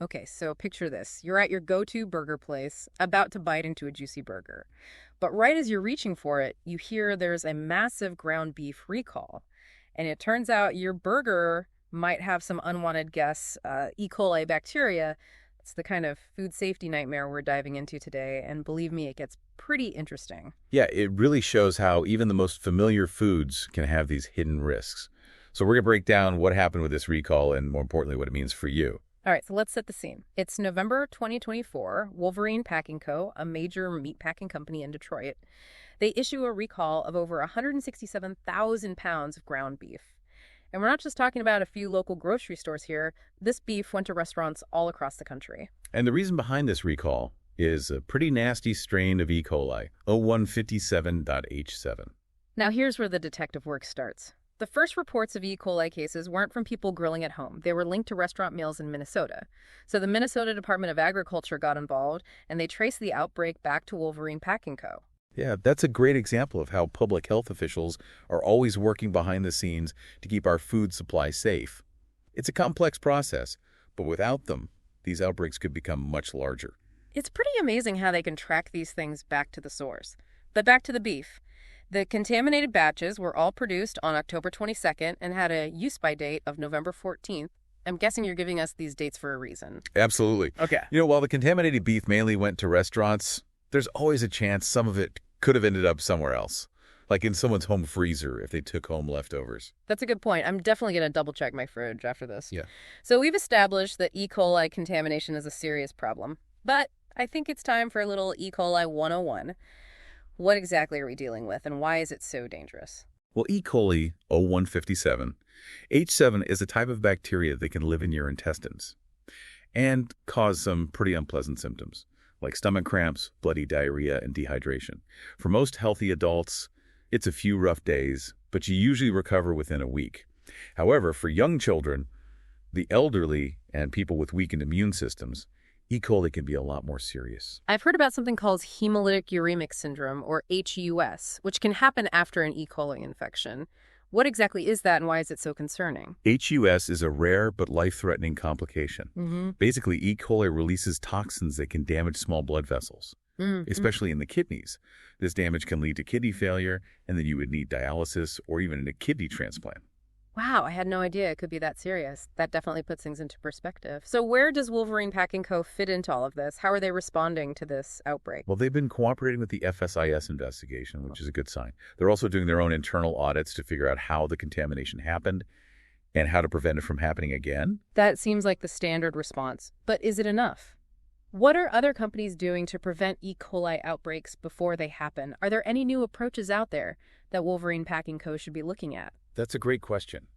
Okay, so picture this. You're at your go-to burger place, about to bite into a juicy burger. But right as you're reaching for it, you hear there's a massive ground beef recall. And it turns out your burger might have some unwanted guests, E. coli bacteria. It's the kind of food safety nightmare we're diving into today, and believe me, it gets pretty interesting. Yeah, it really shows how even the most familiar foods can have these hidden risks. So we're going to break down what happened with this recall and, more importantly, what it means for you. All right, so let's set the scene. It's November 2024. Wolverine Packing Co., a major meatpacking company in Detroit, they issue a recall of over 167,000 pounds of ground beef. And we're not just talking about a few local grocery stores here. This beef went to restaurants all across the country. And the reason behind this recall is a pretty nasty strain of E. coli, 0157.H7. Now here's where the detective work starts. The first reports of E. coli cases weren't from people grilling at home. They were linked to restaurant meals in Minnesota. So the Minnesota Department of Agriculture got involved, and they traced the outbreak back to Wolverine Packing Co. Yeah, that's a great example of how public health officials are always working behind the scenes to keep our food supply safe. It's a complex process, but without them, these outbreaks could become much larger. It's pretty amazing how they can track these things back to the source. But back to the beef. The contaminated batches were all produced on October 22nd and had a use-by date of November 14th. I'm guessing you're giving us these dates for a reason. Absolutely. Okay. While the contaminated beef mainly went to restaurants, there's always a chance some of it could have ended up somewhere else, like in someone's home freezer if they took home leftovers. That's a good point. I'm definitely going to double-check my fridge after this. Yeah. So we've established that E. coli contamination is a serious problem. But I think it's time for a little E. coli 101. What exactly are we dealing with, and why is it so dangerous? Well, E. coli 0157, H7 is a type of bacteria that can live in your intestines and cause some pretty unpleasant symptoms, like stomach cramps, bloody diarrhea, and dehydration. For most healthy adults, it's a few rough days, but you usually recover within a week. However, for young children, the elderly, and people with weakened immune systems, E. coli can be a lot more serious. I've heard about something called hemolytic uremic syndrome, or HUS, which can happen after an E. coli infection. What exactly is that, and why is it so concerning? HUS is a rare but life-threatening complication. Mm-hmm. Basically, E. coli releases toxins that can damage small blood vessels, especially in the kidneys. This damage can lead to kidney failure, and then you would need dialysis or even a kidney transplant. Wow, I had no idea it could be that serious. That definitely puts things into perspective. So where does Wolverine Packing Co. fit into all of this? How are they responding to this outbreak? Well, they've been cooperating with the FSIS investigation, which is a good sign. They're also doing their own internal audits to figure out how the contamination happened and how to prevent it from happening again. That seems like the standard response. But is it enough? What are other companies doing to prevent E. coli outbreaks before they happen? Are there any new approaches out there that Wolverine Packing Co. should be looking at? That's a great question.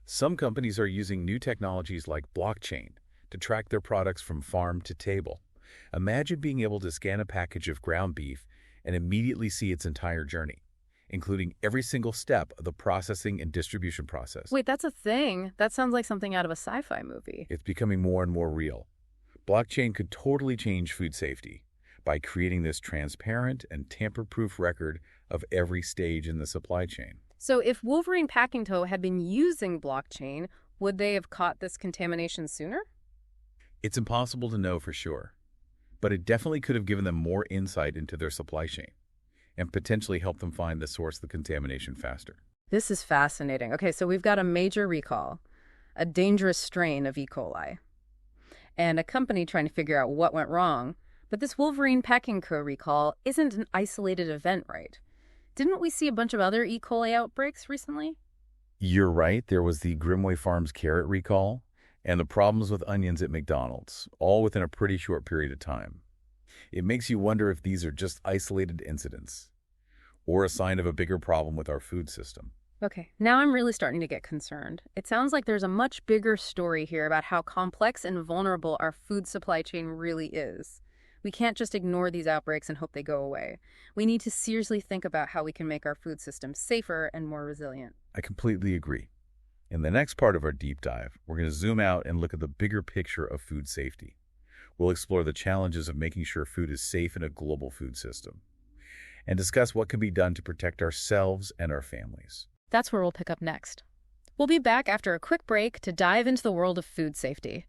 Some companies are using new technologies like blockchain to track their products from farm to table. Imagine being able to scan a package of ground beef and immediately see its entire journey, including every single step of the processing and distribution process. Wait, that's a thing? That sounds like something out of a sci-fi movie. It's becoming more and more real. Blockchain could totally change food safety by creating this transparent and tamper-proof record of every stage in the supply chain. So if Wolverine Packing Co. had been using blockchain, would they have caught this contamination sooner? It's impossible to know for sure, but it definitely could have given them more insight into their supply chain and potentially helped them find the source of the contamination faster. This is fascinating. Okay, so we've got a major recall, a dangerous strain of E. coli, and a company trying to figure out what went wrong. But this Wolverine Packing Co. recall isn't an isolated event, right? Didn't we see a bunch of other E. coli outbreaks recently? You're right. There was the Grimway Farms carrot recall and the problems with onions at McDonald's, all within a pretty short period of time. It makes you wonder if these are just isolated incidents or a sign of a bigger problem with our food system. Okay, now I'm really starting to get concerned. It sounds like there's a much bigger story here about how complex and vulnerable our food supply chain really is. We can't just ignore these outbreaks and hope they go away. We need to seriously think about how we can make our food system safer and more resilient. I completely agree. In the next part of our deep dive, we're going to zoom out and look at the bigger picture of food safety. We'll explore the challenges of making sure food is safe in a global food system and discuss what can be done to protect ourselves and our families. That's where we'll pick up next. We'll be back after a quick break to dive into the world of food safety.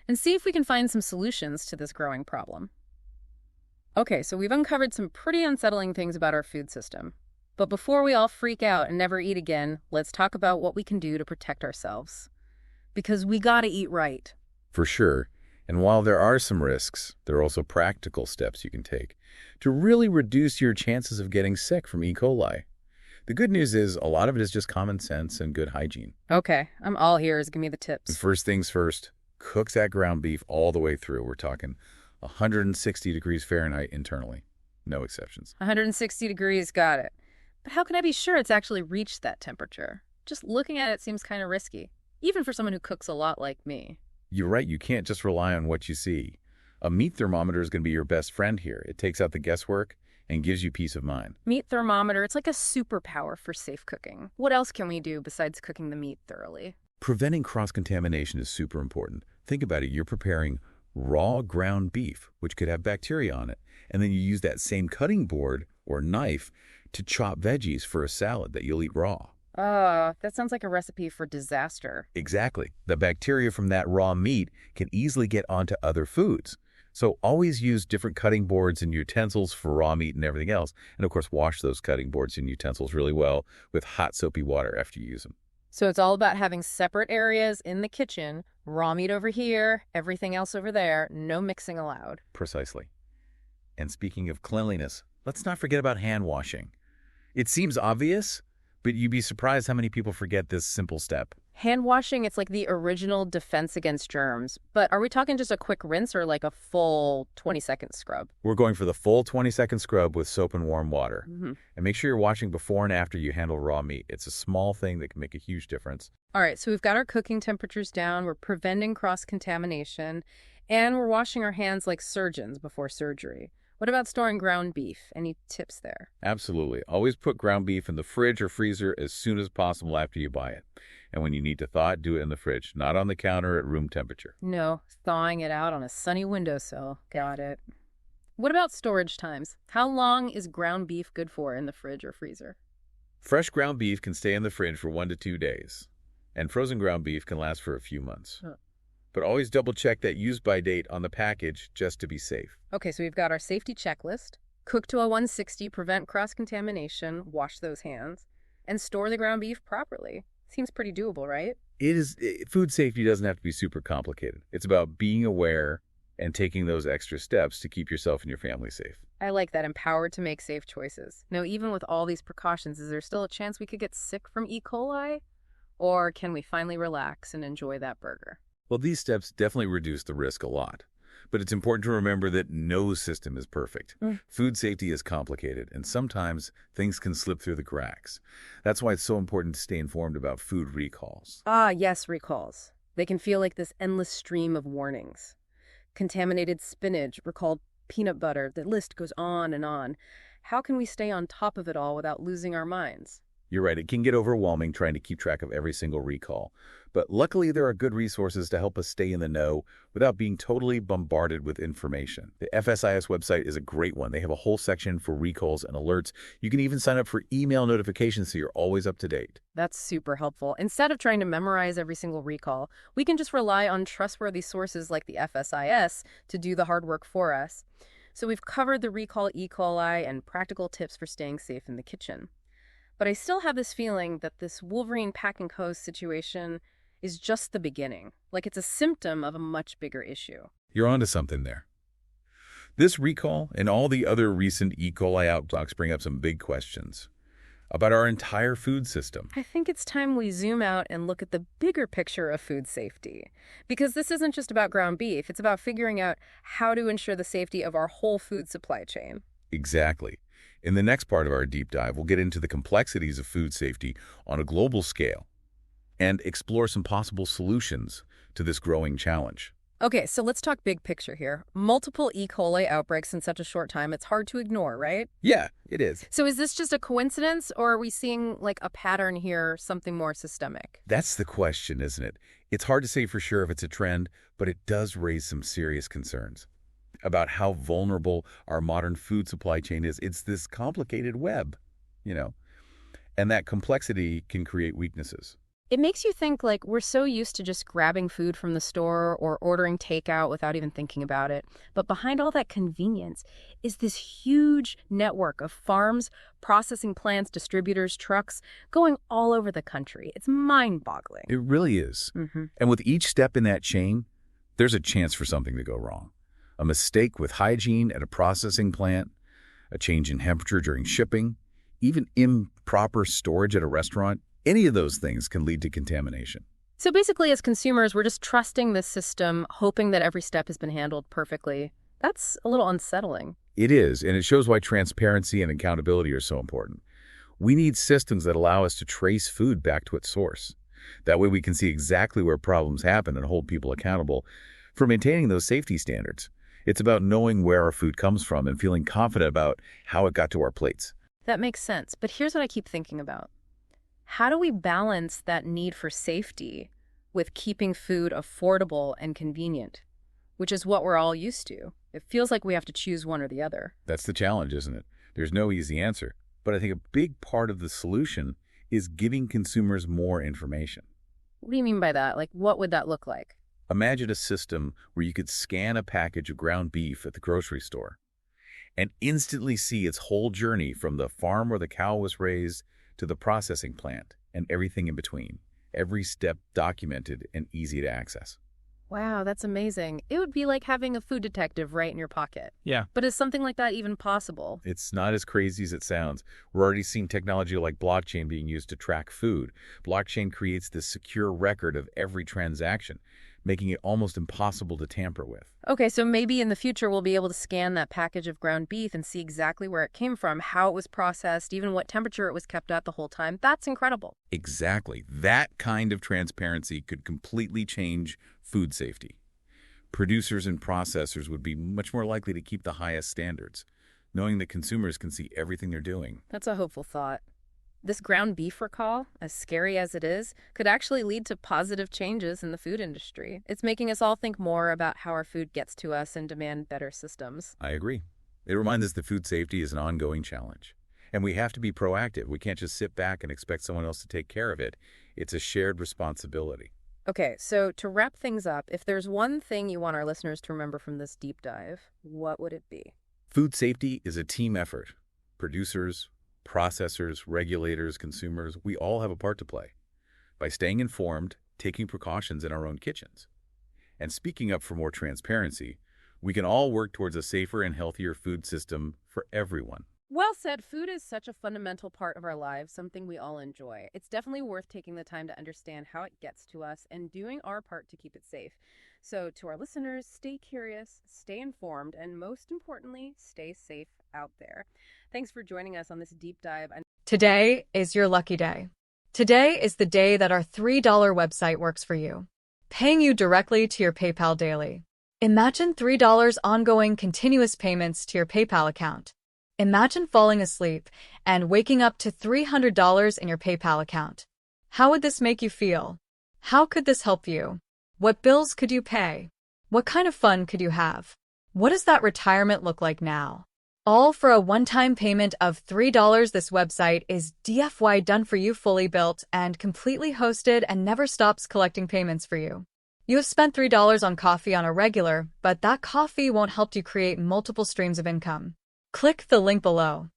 and see if we can find some solutions to this growing problem. Okay, so we've uncovered some pretty unsettling things about our food system. But before we all freak out and never eat again, let's talk about what we can do to protect ourselves. Because we gotta eat right. For sure. And while there are some risks, there are also practical steps you can take to really reduce your chances of getting sick from E. coli. The good news is a lot of it is just common sense and good hygiene. Okay, I'm all ears. Give me the tips. First things first, cook that ground beef all the way through. We're talking 160 degrees Fahrenheit internally. No exceptions. 160 degrees, got it. But how can I be sure it's actually reached that temperature? Just looking at it seems kind of risky, even for someone who cooks a lot like me. You're right, you can't just rely on what you see. A meat thermometer is going to be your best friend here. It takes out the guesswork and gives you peace of mind. Meat thermometer, it's like a superpower for safe cooking. What else can we do besides cooking the meat thoroughly? Preventing cross-contamination is super important. Think about it. You're preparing raw ground beef, which could have bacteria on it, and then you use that same cutting board or knife to chop veggies for a salad that you'll eat raw. That sounds like a recipe for disaster. Exactly. The bacteria from that raw meat can easily get onto other foods. So always use different cutting boards and utensils for raw meat and everything else. And of course, wash those cutting boards and utensils really well with hot soapy water after you use them. So it's all about having separate areas in the kitchen, raw meat over here, everything else over there, no mixing allowed. Precisely. And speaking of cleanliness, let's not forget about hand washing. It seems obvious, but you'd be surprised how many people forget this simple step. Hand washing, it's like the original defense against germs. But are we talking just a quick rinse or like a full 20-second scrub? We're going for the full 20-second scrub with soap and warm water. Mm-hmm. And make sure you're washing before and after you handle raw meat. It's a small thing that can make a huge difference. All right, so we've got our cooking temperatures down, we're preventing cross-contamination, and we're washing our hands like surgeons before surgery. What about storing ground beef? Any tips there? Absolutely. Always put ground beef in the fridge or freezer as soon as possible after you buy it. And when you need to thaw it, do it in the fridge, not on the counter at room temperature. No, thawing it out on a sunny windowsill. Got it. What about storage times? How long is ground beef good for in the fridge or freezer? Fresh ground beef can stay in the fridge for 1 to 2 days, and frozen ground beef can last for a few months. Huh. But always double-check that use-by date on the package just to be safe. Okay, so we've got our safety checklist. Cook to a 160, prevent cross-contamination, wash those hands, and store the ground beef properly. Seems pretty doable, right? Food safety doesn't have to be super complicated. It's about being aware and taking those extra steps to keep yourself and your family safe. I like that, empowered to make safe choices. Now, even with all these precautions, is there still a chance we could get sick from E. coli? Or can we finally relax and enjoy that burger? Well, these steps definitely reduce the risk a lot. But it's important to remember that no system is perfect. Food safety is complicated, and sometimes things can slip through the cracks. That's why it's so important to stay informed about food recalls. Ah, yes, recalls. They can feel like this endless stream of warnings. Contaminated spinach, recalled peanut butter, the list goes on and on. How can we stay on top of it all without losing our minds? You're right, it can get overwhelming trying to keep track of every single recall. But luckily, there are good resources to help us stay in the know without being totally bombarded with information. The FSIS website is a great one. They have a whole section for recalls and alerts. You can even sign up for email notifications so you're always up to date. That's super helpful. Instead of trying to memorize every single recall, we can just rely on trustworthy sources like the FSIS to do the hard work for us. So we've covered the recall E. coli and practical tips for staying safe in the kitchen. But I still have this feeling that this Wolverine Pack and Co. situation is just the beginning, like it's a symptom of a much bigger issue. You're onto something there. This recall and all the other recent E. coli outbreaks bring up some big questions about our entire food system. I think it's time we zoom out and look at the bigger picture of food safety. Because this isn't just about ground beef, it's about figuring out how to ensure the safety of our whole food supply chain. Exactly. In the next part of our deep dive, we'll get into the complexities of food safety on a global scale and explore some possible solutions to this growing challenge. Okay, so let's talk big picture here. Multiple E. coli outbreaks in such a short time, it's hard to ignore, right? Yeah, it is. So is this just a coincidence, or are we seeing like a pattern here, something more systemic? That's the question, isn't it? It's hard to say for sure if it's a trend, but it does raise some serious concerns about how vulnerable our modern food supply chain is. It's this complicated web, and that complexity can create weaknesses. It makes you think like we're so used to just grabbing food from the store or ordering takeout without even thinking about it. But behind all that convenience is this huge network of farms, processing plants, distributors, trucks going all over the country. It's mind-boggling. It really is. Mm-hmm. And with each step in that chain, there's a chance for something to go wrong. A mistake with hygiene at a processing plant, a change in temperature during shipping, even improper storage at a restaurant. Any of those things can lead to contamination. So basically, as consumers, we're just trusting this system, hoping that every step has been handled perfectly. That's a little unsettling. It is, and it shows why transparency and accountability are so important. We need systems that allow us to trace food back to its source. That way we can see exactly where problems happen and hold people accountable for maintaining those safety standards. It's about knowing where our food comes from and feeling confident about how it got to our plates. That makes sense. But here's what I keep thinking about. How do we balance that need for safety with keeping food affordable and convenient, which is what we're all used to? It feels like we have to choose one or the other. That's the challenge, isn't it? There's no easy answer. But I think a big part of the solution is giving consumers more information. What do you mean by that? Like, what would that look like? Imagine a system where you could scan a package of ground beef at the grocery store and instantly see its whole journey from the farm where the cow was raised to the processing plant and everything in between. Every step documented and easy to access. Wow, that's amazing. It would be like having a food detective right in your pocket. Yeah. But is something like that even possible? It's not as crazy as it sounds. We're already seeing technology like blockchain being used to track food. Blockchain creates this secure record of every transaction, making it almost impossible to tamper with. Okay, so maybe in the future we'll be able to scan that package of ground beef and see exactly where it came from, how it was processed, even what temperature it was kept at the whole time. That's incredible. Exactly. That kind of transparency could completely change food safety. Producers and processors would be much more likely to keep the highest standards, knowing that consumers can see everything they're doing. That's a hopeful thought. This ground beef recall, as scary as it is, could actually lead to positive changes in the food industry. It's making us all think more about how our food gets to us and demand better systems. I agree. It reminds us that food safety is an ongoing challenge. And we have to be proactive. We can't just sit back and expect someone else to take care of it. It's a shared responsibility. Okay, so to wrap things up, if there's one thing you want our listeners to remember from this deep dive, what would it be? Food safety is a team effort. Producers, processors, regulators, consumers, we all have a part to play by staying informed, taking precautions in our own kitchens, and speaking up for more transparency. We can all work towards a safer and healthier food system for everyone. Well said. Food is such a fundamental part of our lives, something we all enjoy. It's definitely worth taking the time to understand how it gets to us and doing our part to keep it safe. So to our listeners, stay curious, stay informed, and most importantly, stay safe out there. Thanks for joining us on this deep dive. Today is your lucky day. Today is the day that our $3 website works for you, paying you directly to your PayPal daily. Imagine $3 ongoing continuous payments to your PayPal account. Imagine falling asleep and waking up to $300 in your PayPal account. How would this make you feel? How could this help you? What bills could you pay? What kind of fun could you have? What does that retirement look like now? All for a one-time payment of $3. This website is DFY done for you, fully built and completely hosted, and never stops collecting payments for you. You have spent $3 on coffee on a regular, but that coffee won't help you create multiple streams of income. Click the link below.